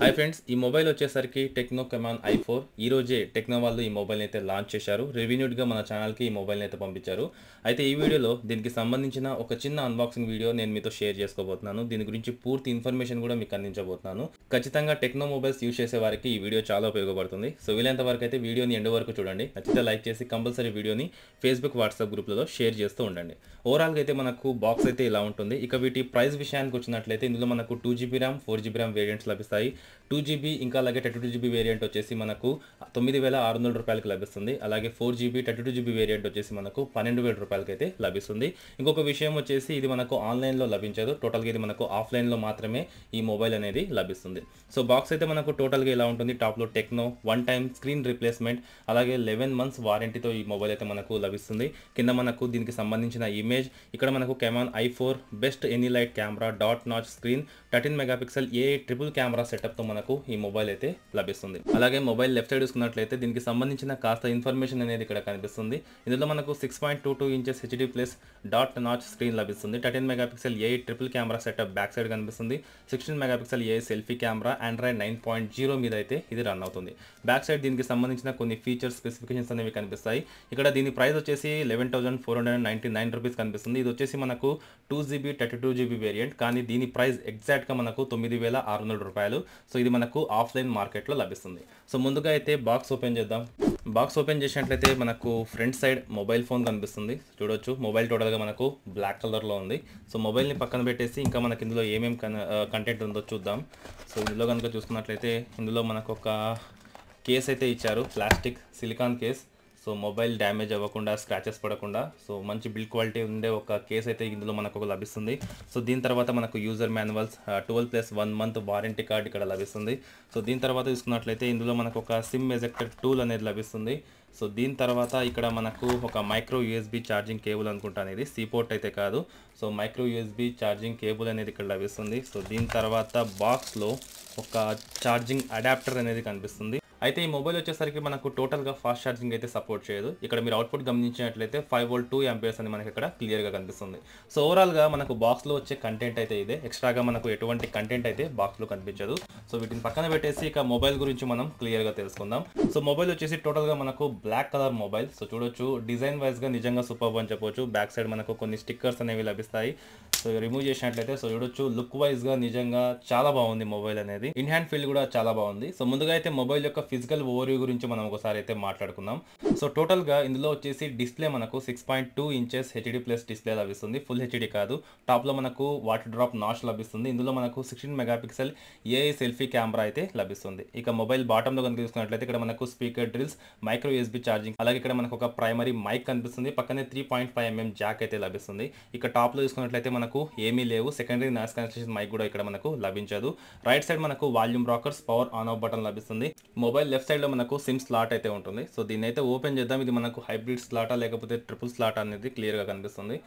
Hi friends, ఈ mobile వచ్చేసరికి techno కమాన్ i4 ఈ రోజే టెక్నో వాళ్ళు ఈ మొబైల్ని అయితే లాంచ్ చేశారు. రివ్యూడ్గా మన ఛానల్కి ఈ మొబైల్ని అయితే పంపించారు. అయితే ఈ వీడియోలో దీనికి సంబంధించిన ఒక చిన్న అన్బాక్సింగ్ వీడియో నేను మీతో షేర్ చేసుకోబోతున్నాను. దీని గురించి పూర్తి ఇన్ఫర్మేషన్ కూడా మీకు అందించబోతున్నాను. ఖచ్చితంగా టెక్నో మొబైల్స్ యూజ్ చేసే వారికి ఈ వీడియో చాలా ఉపయోగపడుతుంది. సో వీలైనంత వరకు అయితే వీడియోని ఎండ్ వరకు చూడండి. నచ్చితే లైక్ చేసి కంపల్సరీ వీడియోని ఫేస్బుక్, వాట్సాప్ గ్రూప్లలో షేర్ చేస్తూ ఉండండి. ఓవరాల్గా అయితే మనకు బాక్స్ అయితే ఇలా ఉంటుంది. ఇక వీటి ప్రైస్ విషయానికి వచ్చినట్లయితే ఇందులో మనకు 2GB RAM, 4GB RAM variants లభిస్తాయి. 2GB ఇంకా అలాగే 32GB వేరియంట్ వచ్చేసి మనకు 9,600 రూపాయలకి లభిస్తుంది. అలాగే 4GB 32GB వేరియంట్ వచ్చేసి మనకు 12,000 రూపాయలకి అయితే లభిస్తుంది. ఇంకొక విషయం వచ్చేసి ఇది మనకు ఆన్లైన్లో లభించదు. టోటల్గా ఇది మనకు ఆఫ్లైన్లో మాత్రమే ఈ మొబైల్ అనేది లభిస్తుంది. సో బాక్స్ అయితే మనకు టోటల్గా ఇలా ఉంటుంది. టాప్లో టెక్నో 1 టైమ్ స్క్రీన్ రీప్లేస్మెంట్ అలాగే 11 మంత్స్ వారంటీతో ఈ మొబైల్ అయితే మనకు లభిస్తుంది. కింద మనకు దీనికి సంబంధించిన ఇమేజ్, ఇక్కడ మనకు Camon i4 best any light camera, dot notch screen, 13 megapixel AI triple camera సెటప్తో మనకు ఈ మొబైల్ అయితే లభిస్తుంది. అలాగే మొబైల్ లెఫ్ట్ సైడ్ చూసుకున్నట్లయితే దీనికి సంబంధించిన కాస్త ఇన్ఫర్మేషన్ అనేది ఇక్కడ కనిపిస్తుంది. ఇందులో మనకు 6.22 inches HD plus dot notch screen లభిస్తుంది. 13 megapixel AI triple camera setup back side కనిపిస్తుంది. 16 megapixel AI selfie camera, Android 9.0 మీద అయితే ఇది రన్ అవుతుంది. బ్యాక్ సైడ్ దీనికి సంబంధించిన కొన్ని ఫీచర్స్, స్పెసిఫికేషన్స్ అనేవి కనిపిస్తాయి. ఇక్కడ దీని ప్రైస్ వచ్చేసి 11,499 రూపీస్ కనిపిస్తుంది. ఇది వచ్చేసి మనకు 2GB 32GB వేరియంట్, కానీ దీని ప్రైస్ ఎగ్జాక్ట్గా మనకు 9,600 రూపాయలు. సో ఇది మనకు ఆఫ్లైన్ మార్కెట్లో లభిస్తుంది. సో ముందుగా అయితే బాక్స్ ఓపెన్ చేద్దాం. బాక్స్ ఓపెన్ చేసినట్లయితే మనకు ఫ్రంట్ సైడ్ మొబైల్ ఫోన్ కనిపిస్తుంది. చూడొచ్చు, మొబైల్ టోటల్గా మనకు బ్లాక్ కలర్లో ఉంది. సో మొబైల్ని పక్కన పెట్టేసి ఇంకా మనకి ఇందులో ఏమేమి కంటెంట్ ఉందో చూద్దాం. సో ఇందులో కనుక చూసుకున్నట్లయితే ఇందులో మనకు ఒక కేస్ అయితే ఇచ్చారు, plastic silicon case. So mobile damage అవ్వకుండా, స్క్రాచెస్ పడకుండా సో మంచి బిల్డ్ క్వాలిటీ ఉండే ఒక కేస్ అయితే ఇందులో మనకు లభిస్తుంది. సో దీని తర్వాత మనకు user manuals, 12+1 month warranty card ఇక్కడ లభిస్తుంది. సో దీని తర్వాత చూసుకున్నట్లయితే ఇందులో మనకు ఒక సిమ్ ఎజెక్టర్ టూల్ అనేది లభిస్తుంది. సో దీని తర్వాత ఇక్కడ మనకు ఒక మైక్రో యూఎస్బి ఛార్జింగ్ కేబుల్ అనుకుంటాను, ఇది సీపోర్ట్ అయితే కాదు. So micro USB charging cable అనేది ఇక్కడ లభిస్తుంది. సో దీని తర్వాత బాక్స్లో ఒక ఛార్జింగ్ అడాప్టర్ అనేది కనిపిస్తుంది. అయితే ఈ మొబైల్ వచ్చేసరికి మనకు టోటల్గా ఫాస్ట్ ఛార్జింగ్ అయితే సపోర్ట్ చేయదు. ఇక్కడ మీరు అవుట్పుట్ గమనించినట్లయితే 5V 2A అని మనకి ఇక్కడ క్లియర్గా కనిపిస్తుంది. సో ఓవరాల్గా మనకు బాక్స్లో వచ్చే కంటెంట్ అయితే ఇదే. ఎక్స్ట్రాగా మనకు ఎటువంటి కంటెంట్ అయితే బాక్స్లో కనిపించదు. సో వీటిని పక్కన పెట్టేసి ఇక మొబైల్ గురించి మనం క్లియర్గా తెలుసుకుందాం. సో మొబైల్ వచ్చేసి టోటల్గా మనకు బ్లాక్ కలర్ మొబైల్. సో చూడొచ్చు, డిజైన్ వైజ్గా నిజంగా సూపర్ అని చెప్పొచ్చు. బ్యాక్ సైడ్ మనకు కొన్ని స్టిక్కర్స్ అనేవి లభిస్తాయి. సో రిమూవ్ చేసినట్లయితే సో చూడొచ్చు, లుక్ వైజ్గా నిజంగా చాలా బాగుంది మొబైల్ అనేది. ఇన్ హ్యాండ్ ఫీల్ కూడా చాలా బాగుంది. సో ముందుగా అయితే మొబైల్ యొక్క ఫిజికల్ ఓవర్వ్యూ గురించి మనం ఒకసారి అయితే మాట్లాడుకుందాం. సో టోటల్గా ఇందులో వచ్చేసి డిస్ప్లే మనకు 6.2 ఇంచెస్ హెచ్డి ప్లస్ డిస్ప్లే లభిస్తుంది. ఫుల్ హెచ్డి కాదు. టాప్లో మనకు వాటర్ డ్రాప్ నాచ్ లభిస్తుంది. ఇందులో మనకు 16 మెగాపిక్సెల్ ఏఐ సెల్ఫీ కెమెరా అయితే లభిస్తుంది. ఇక మొబైల్ బాటంలో కనుక చూసుకున్నట్లయితే ఇక్కడ మనకు speaker drills, micro USB charging, అలాగే ఇక్కడ మనకు ఒక ప్రైమరీ మైక్ కనిపిస్తుంది. పక్కనే 3.5mm జాక్ అయితే లభిస్తుంది. ఇక టాప్లో చూసుకున్నట్లయితే మనకు ఏమీ లేవు. సెకండరీ నాయిస్ క్యాన్సిలేషన్ మైక్ కూడా ఇక్కడ మనకు లభించదు. రైట్ సైడ్ మనకు volume rockers, power on off button లభిస్తుంది. మొబైల్ లెఫ్ట్ సైడ్ లో మనకు సిమ్ స్లాట్ అయితే ఉంటుంది. సో దీన్ని అయితే ఓపెన్ చేద్దాం. ఇది మనకు హైబ్రిడ్ స్లాటా లేకపోతే ట్రిపుల్ స్లాట్ అనేది క్లియర్గా కనిపిస్తుంది.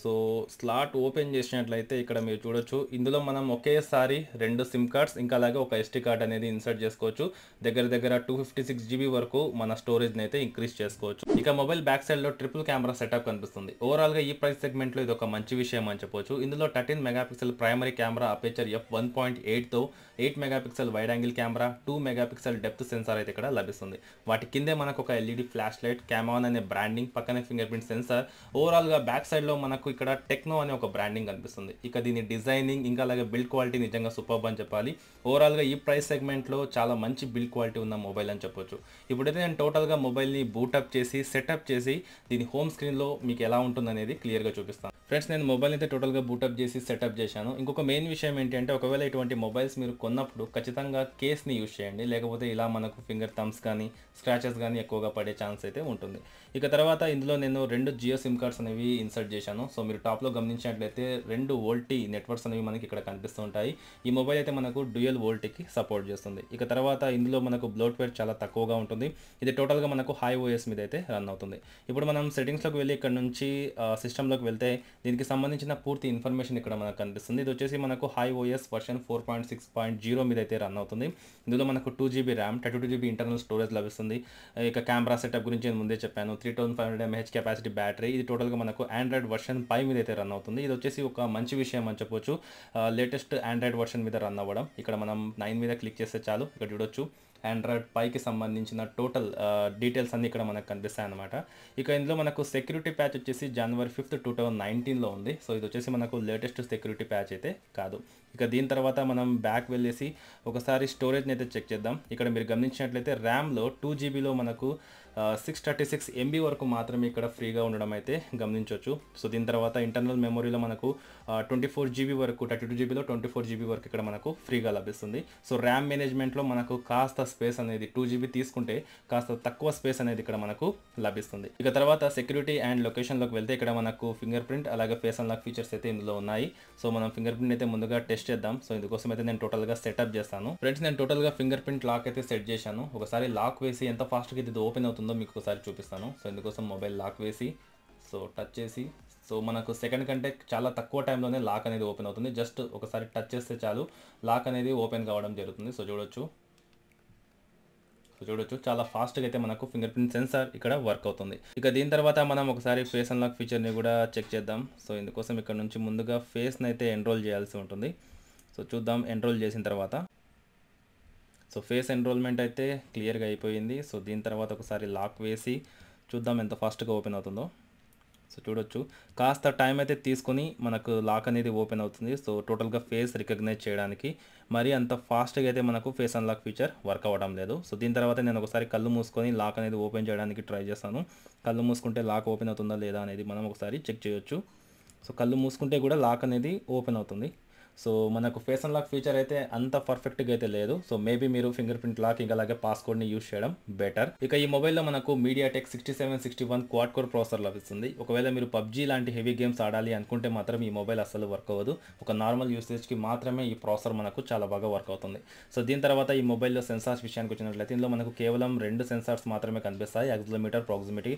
సో స్లాట్ ఓపెన్ చేసినట్లయితే ఇక్కడ మీరు చూడొచ్చు, ఇందులో మనం ఒకేసారి 2 సిమ్ కార్డ్స్ ఇంకా అలాగే ఒక ఎస్టీ కార్డ్ అనేది ఇన్సర్ట్ చేసుకోవచ్చు. దగ్గర 256GB వరకు మన స్టోరేజ్ని అయితే ఇంక్రీజ్ చేసుకోవచ్చు. ఇక మొబైల్ బ్యాక్ సైడ్లో ట్రిపుల్ కెమెరా సెటప్ కనిపిస్తుంది. ఓవరాల్గా ఈ ప్రైస్ సెగ్మెంట్లో ఇది ఒక మంచి విషయం అని చెప్పొచ్చు. ఇందులో 13 మెగాపిక్సెల్ ప్రైమరీ కెమెరా, అపేచర్ f1.8తో 8 megapixel wide angle camera, 2 megapixel depth sensor అయితే ఇక్కడ లభిస్తుంది. వాటి కిందే మనకు ఒక ఎల్ఈడి ఫ్లాష్ లైట్, కెమాన్ అనే బ్రాండింగ్, పక్కనే ఫింగర్ ప్రింట్ సెన్సార్. ఓవరాల్గా బ్యాక్ సైడ్లో మనకు ఇక్కడ టెక్నో అనే ఒక బ్రాండింగ్ కనిపిస్తుంది. ఇక దీని డిజైనింగ్ ఇంకా అలాగే బిల్డ్ క్వాలిటీ నిజంగా సూపర్ అని చెప్పాలి. ఓవరాల్గా ఈ ప్రైస్ సెగ్మెంట్లో చాలా మంచి బిల్డ్ క్వాలిటీ ఉన్న మొబైల్ అని చెప్పొచ్చు. ఇప్పుడైతే నేను టోటల్గా మొబైల్ని బూటప్ చేసి సెటప్ చేసి దీని హోమ్ స్క్రీన్లో మీకు ఎలా ఉంటుంది అనేది క్లియర్గా చూపిస్తాను. ఫ్రెండ్స్, నేను మొబైల్ అయితే టోటల్గా బూటప్ చేసి సెటప్ చేశాను. ఇంకొక మెయిన్ విషయం ఏంటి అంటే, ఒకవేళ ఇటువంటి మొబైల్స్ మీరు కొన్నప్పుడు ఖచ్చితంగా కేస్ని యూజ్ చేయండి. లేకపోతే ఇలా మనకు ఫింగర్ థమ్స్ కానీ స్క్రాచెస్ కానీ ఎక్కువగా పడే ఛాన్స్ అయితే ఉంటుంది. ఇక తర్వాత ఇందులో నేను 2 జియో సిమ్ కార్డ్స్ అనేవి ఇన్సర్ట్ చేశాను. సో మీరు టాప్లో గమనించినట్లయితే 2 వోల్టీ నెట్వర్క్స్ అనేవి మనకి ఇక్కడ కనిపిస్తూ ఉంటాయి. ఈ మొబైల్ అయితే మనకు డ్యూయల్ వోల్టీకి సపోర్ట్ చేస్తుంది. ఇక తర్వాత ఇందులో మనకు బ్లోట్వేర్ చాలా తక్కువగా ఉంటుంది. ఇది టోటల్గా మనకు హై ఓఎస్ మీద అయితే రన్ అవుతుంది. ఇప్పుడు మనం సెట్టింగ్స్లోకి వెళ్ళి ఇక్కడ నుంచి సిస్టంలోకి వెళ్తే దీనికి సంబంధించిన పూర్తి ఇన్ఫర్మేషన్ ఇక్కడ మనకు కనిపిస్తుంది. ఇది వచ్చేసి మనకు హై ఓఎస్ వర్షన్ 4.6.0 మీద అయితే రన్ అవుతుంది. ఇందులో మనకు 2GB RAM, 32GB internal storage లభిస్తుంది. ఇక కెమెరా సెటప్ గురించి నేను ముందే చెప్పాను. 3500 mAh కెపాసిటీ బ్యాటరీ. ఇది టోటల్గా మనకు ఆండ్రాయిడ్ వర్షన్ వర్షన్ 5 మీద అయితే రన్ అవుతుంది. ఇది వచ్చేసి ఒక మంచి విషయం అని చెప్పొచ్చు. లేటెస్ట్ ఆండ్రాయిడ్ వర్షన్ మీద రన్ అవ్వడం. ఇక్కడ మనం 9 మీద క్లిక్ చేస్తే చాలు ఇక్కడ చూడొచ్చు ఆండ్రాయిడ్ 5కి సంబంధించిన టోటల్ డీటెయిల్స్ అన్నీ ఇక్కడ మనకు కనిపిస్తాయి అన్నమాట. ఇక ఇందులో మనకు సెక్యూరిటీ ప్యాచ్ వచ్చేసి January 5th 2019లో ఉంది. సో ఇది వచ్చేసి మనకు లేటెస్ట్ సెక్యూరిటీ ప్యాచ్ అయితే కాదు. ఇక దీని తర్వాత మనం బ్యాక్ వెళ్ళేసి ఒకసారి స్టోరేజ్ని అయితే చెక్ చేద్దాం. ఇక్కడ మీరు గమనించినట్లయితే ర్యామ్లో 2 GB మనకు 636 MB వరకు మాత్రమే ఇక్కడ ఫ్రీగా ఉండడం అయితే గమనించవచ్చు. సో దీని తర్వాత ఇంటర్నల్ మెమొరీలో మనకు 24 GB వరకు 32 GBలో 24 GB వరకు ఇక్కడ మనకు ఫ్రీగా లభిస్తుంది. సో ర్యామ్ మేనేజ్మెంట్లో మనకు కాస్త స్పేస్ అనేది 2 GB తీసుకుంటే కాస్త తక్కువ స్పేస్ అనేది ఇక్కడ మనకు లభిస్తుంది. ఇక తర్వాత సెక్యూరిటీ అండ్ లొకేషన్లోకి వెళ్తే ఇక్కడ మనకు ఫింగర్ ప్రింట్ అలాగే ఫేస్ అన్లాక్ ఫీచర్స్ అయితే ఇందులో ఉన్నాయి. సో మనం ఫింగర్ ప్రింట్ అయితే ముందుగా టెస్ట్ చేద్దాం. సో ఇందుకోసం అయితే నేను టోటల్గా సెటప్ చేస్తాను. ఫ్రెండ్స్ నేను టోటల్గా ఫింగర్ ప్రింట్ లాక్ అయితే సెట్ చేశాను. ఒకసారి లాక్ వేసి ఎంత ఫాస్ట్గా ఇది ఓపెన్ అవుతుందో మీకు ఒకసారి చూపిస్తాను. సో ఇందుకోసం మొబైల్ లాక్ వేసి సో టచ్ చేసి సో మనకు సెకండ్ కంటే చాలా తక్కువ టైంలోనే లాక్ అనేది ఓపెన్ అవుతుంది. జస్ట్ ఒకసారి టచ్ చేస్తే చాలు లాక్ అనేది ఓపెన్ కావడం జరుగుతుంది. సో చూడొచ్చు చాలా ఫాస్ట్గా అయితే మనకు ఫింగర్ ప్రింట్ సెన్సార్ ఇక్కడ వర్క్ అవుతుంది. ఇక దీని తర్వాత మనం ఒకసారి ఫేస్ అన్లాక్ ఫీచర్ని కూడా చెక్ చేద్దాం. సో ఇందుకోసం ఇక్కడ నుంచి ముందుగా ఫేస్ని అయితే ఎన్రోల్ చేయాల్సి ఉంటుంది. సో చూద్దాం ఎన్రోల్ చేసిన తర్వాత సో ఫేస్ ఎన్రోల్మెంట్ అయితే క్లియర్గా అయిపోయింది. సో దీని తర్వాత ఒకసారి లాక్ వేసి చూద్దాం ఎంత ఫాస్ట్గా ఓపెన్ అవుతుందో. సో చూడొచ్చు కాస్త టైం అయితే తీసుకొని మనకు లాక్ అనేది ఓపెన్ అవుతుంది. సో టోటల్గా ఫేస్ రికగ్నైజ్ చేయడానికి మరి అంత ఫాస్ట్గా అయితే మనకు ఫేస్ అన్లాక్ ఫీచర్ వర్క్ అవ్వడం లేదు. సో దీని తర్వాత నేను ఒకసారి కళ్ళు మూసుకొని లాక్ అనేది ఓపెన్ చేయడానికి ట్రై చేస్తాను. కళ్ళు మూసుకుంటే లాక్ ఓపెన్ అవుతుందా లేదా అనేది మనం ఒకసారి చెక్ చేయొచ్చు. సో కళ్ళు మూసుకుంటే కూడా లాక్ అనేది ఓపెన్ అవుతుంది. సో మనకు ఫేస్ అన్లాక్ ఫీచర్ అయితే అంత పర్ఫెక్ట్గా అయితే లేదు. సో మేబీ మీరు ఫింగర్ ప్రింట్ లాక్ ఇంకా అలాగే పాస్కోడ్ని యూస్ చేయడం బెటర్. ఇక ఈ మొబైల్లో మనకు MediaTek 6761 క్వాడ్ కోర్ ప్రాసెసర్ లభిస్తుంది. ఒకవేళ మీరు PUBG లాంటి హెవీ గేమ్స్ ఆడాలి అనుకుంటే మాత్రం ఈ మొబైల్ అస్సలు వర్క్ అవ్వదు. ఒక నార్మల్ యూసేజ్కి మాత్రమే ఈ ప్రాసెసర్ మనకు చాలా బాగా వర్క్ అవుతుంది. సో దీని తర్వాత ఈ మొబైల్లో సెన్సార్స్ విషయానికి వచ్చినట్లయితే ఇందులో మనకు కేవలం 2 సెన్సార్స్ మాత్రమే కనిపిస్తాయి, యాక్సిలమీటర్, ప్రాక్సిమిటీ.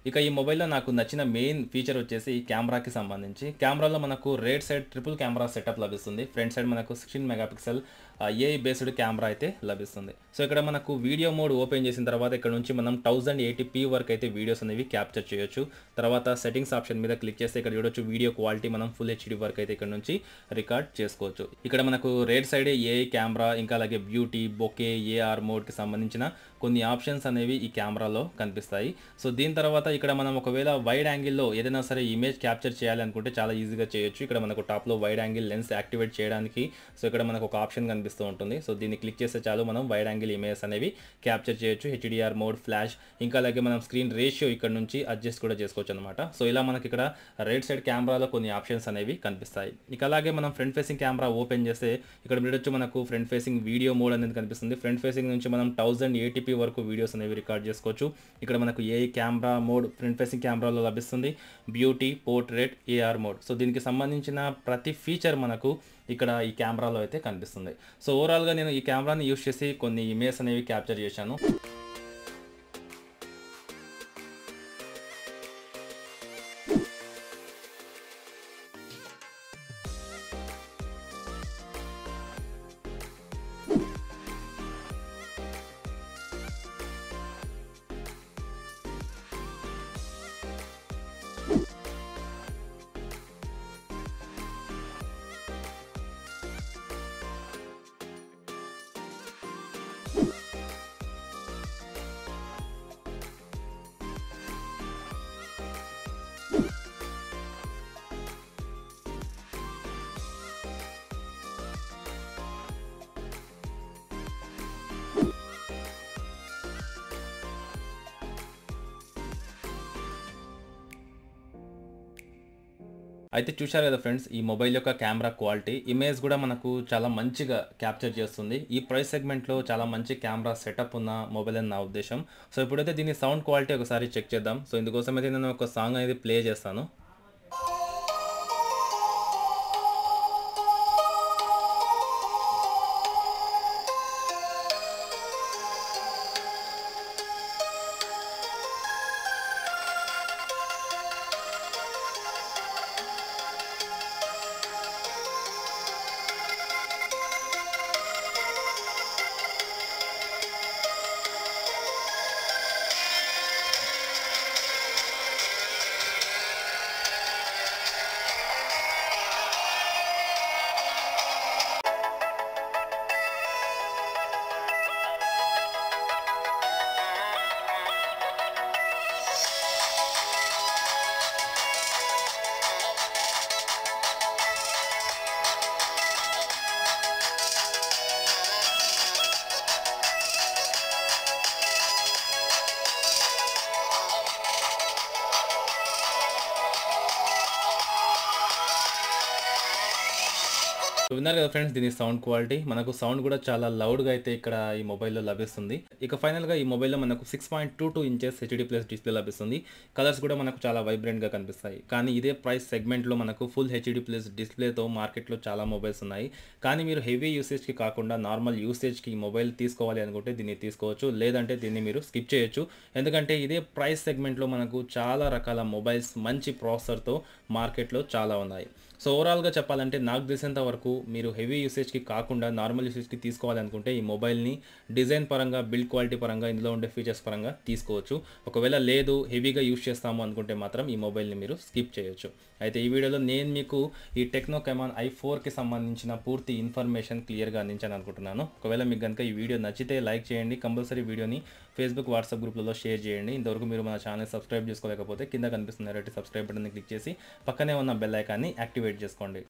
ఇక ఈ మొబైల్లో నాకు నచ్చిన మెయిన్ ఫీచర్ వచ్చేసి కెమెరాకి సంబంధించి కెమెరాలో మనకు rate side triple camera setup లభిస్తుంది. ఫ్రంట్ సైడ్ మనకు 16 మెగాపిక్సెల్ AI బేస్డ్ కెమెరా అయితే లభిస్తుంది. సో ఇక్కడ మనకు వీడియో మోడ్ ఓపెన్ చేసిన తర్వాత ఇక్కడ నుంచి మనం 1080p వరకు అయితే వీడియోస్ అనేవి క్యాప్చర్ చేయొచ్చు. తర్వాత సెట్టింగ్స్ ఆప్షన్ మీద క్లిక్ చేస్తే ఇక్కడ చూడొచ్చు వీడియో క్వాలిటీ మనం ఫుల్ HD వరకు అయితే ఇక్కడ నుంచి రికార్డ్ చేసుకోవచ్చు. ఇక్కడ మనకు రేట్ సైడ్ AI కెమెరా ఇంకా అలాగే బ్యూటీ, బొకే, AR మోడ్కి సంబంధించిన కొన్ని ఆప్షన్స్ అనేవి ఈ కెమెరాలో కనిపిస్తాయి. సో దీని తర్వాత ఇక్కడ మనం ఒకవేళ వైడ్ యాంగిల్లో ఏదైనా సరే ఇమేజ్ క్యాప్చర్ చేయాలి అనుకుంటే చాలా ఈజీగా చేయొచ్చు. ఇక్కడ మనకు టాప్లో వైడ్ యాంగిల్ లెన్స్ యాక్టివేట్ చేయడానికి సో ఇక్కడ మనకు ఒక ఆప్షన్ కనిపిస్తూ ఉంటుంది. సో దీన్ని క్లిక్ చేస్తే చాలు మనం వైడ్ యాంగిల్ ఇమేజెస్ అనేవి క్యాప్చర్ చేయొచ్చు. HDR మోడ్, ఫ్లాష్ ఇంకా అలాగే మనం స్క్రీన్ రేషియో ఇక్కడ నుంచి అడ్జస్ట్ కూడా చేసుకోవచ్చు అనమాట. సో ఇలా మనకి ఇక్కడ రైట్ సైడ్ కెమెరాలో కొన్ని ఆప్షన్స్ అనేవి కనిపిస్తాయి. ఇక అలాగే మనం ఫ్రంట్ ఫేసింగ్ కెమెరా ఓపెన్ చేస్తే ఇక్కడ చూడొచ్చు మనకు ఫ్రంట్ ఫేసింగ్ వీడియో మోడ్ అనేది కనిపిస్తుంది. ఫ్రంట్ ఫేసింగ్ నుంచి మనం 1080p వరకు వీడియోస్ అనేవి రికార్డ్ చేసుకోవచ్చు. ఇక్కడ మనకు AI camera mode front facing కెమెరాలో లభిస్తుంది, beauty, portrait, AR mode. So దీనికి సంబంధించిన ప్రతి ఫీచర్ మనకు ఇక్కడ ఈ కెమెరాలో అయితే కనిపిస్తుంది. సో ఓవరాల్గా నేను ఈ కెమెరాని యూస్ చేసి కొన్ని ఇమేజ్ అనేవి క్యాప్చర్ చేశాను. అయితే చూశారు కదా ఫ్రెండ్స్, ఈ మొబైల్ యొక్క కెమెరా క్వాలిటీ, ఇమేజ్ కూడా మనకు చాలా మంచిగా క్యాప్చర్ చేస్తుంది. ఈ ప్రైస్ సెగ్మెంట్లో చాలా మంచి కెమెరా సెటప్ ఉన్న మొబైల్ అని నా ఉద్దేశం. సో ఇప్పుడైతే దీని సౌండ్ క్వాలిటీ ఒకసారి చెక్ చేద్దాం. సో ఇందుకోసం అయితే నేను ఒక సాంగ్ అనేది ప్లే చేస్తాను. విన్నారు కదా ఫ్రెండ్స్, దీని సౌండ్ క్వాలిటీ మనకు సౌండ్ కూడా చాలా లౌడ్గా అయితే ఇక్కడ ఈ మొబైల్లో లభిస్తుంది. ఇక ఫైనల్గా ఈ మొబైల్లో మనకు 6.22 ఇంచెస్ హెచ్డి ప్లస్ డిస్ప్లే లభిస్తుంది. కలర్స్ కూడా మనకు చాలా వైబ్రెంట్గా కనిపిస్తాయి. కానీ ఇదే ప్రైస్ సెగ్మెంట్లో మనకు ఫుల్ హెచ్డి ప్లస్ డిస్ప్లేతో మార్కెట్లో చాలా మొబైల్స్ ఉన్నాయి. కానీ మీరు హెవీ యూసేజ్కి కాకుండా నార్మల్ యూసేజ్కి ఈ మొబైల్ తీసుకోవాలి అనుకుంటే దీన్ని తీసుకోవచ్చు, లేదంటే దీన్ని మీరు స్కిప్ చేయొచ్చు. ఎందుకంటే ఇదే ప్రైస్ సెగ్మెంట్లో మనకు చాలా రకాల మొబైల్స్ మంచి ప్రాసెసర్తో మార్కెట్లో చాలా ఉన్నాయి. సో ఓవరాల్గా చెప్పాలంటే నాకు తెలిసినంత వరకు మీరు హెవీ యూసేజ్కి కాకుండా నార్మల్ యూసేజ్కి తీసుకోవాలనుకుంటే ఈ మొబైల్ని డిజైన్ పరంగా, బిల్డ్ క్వాలిటీ పరంగా, ఇందులో ఉండే ఫీచర్స్ పరంగా తీసుకోవచ్చు. ఒకవేళ లేదు హెవీగా యూస్ చేస్తాము అనుకుంటే మాత్రం ఈ మొబైల్ని మీరు స్కిప్ చేయొచ్చు. అయితే ఈ వీడియోలో నేను మీకు ఈ టెక్నో కెమాన్ i4కి సంబంధించిన పూర్తి ఇన్ఫర్మేషన్ క్లియర్గా అందించాను అనుకుంటున్నాను. ఒకవేళ మీకు కనుక ఈ వీడియో నచ్చితే లైక్ చేయండి, కంపల్సరీ వీడియోని ఫేస్బుక్, వాట్సాప్ గ్రూప్లలో షేర్ చేయండి. ఇంతవరకు మీరు మన ఛానల్ సబ్స్క్రైబ్ చేసుకోలేకపోతే కింద కనిపిస్తున్న రెడ్డి సబ్స్క్రైబ్ బటన్ని క్లిక్ చేసి పక్కనే ఉన్న బెల్ ఐకాన్ని యాక్టివేట్ చేసుకోండి.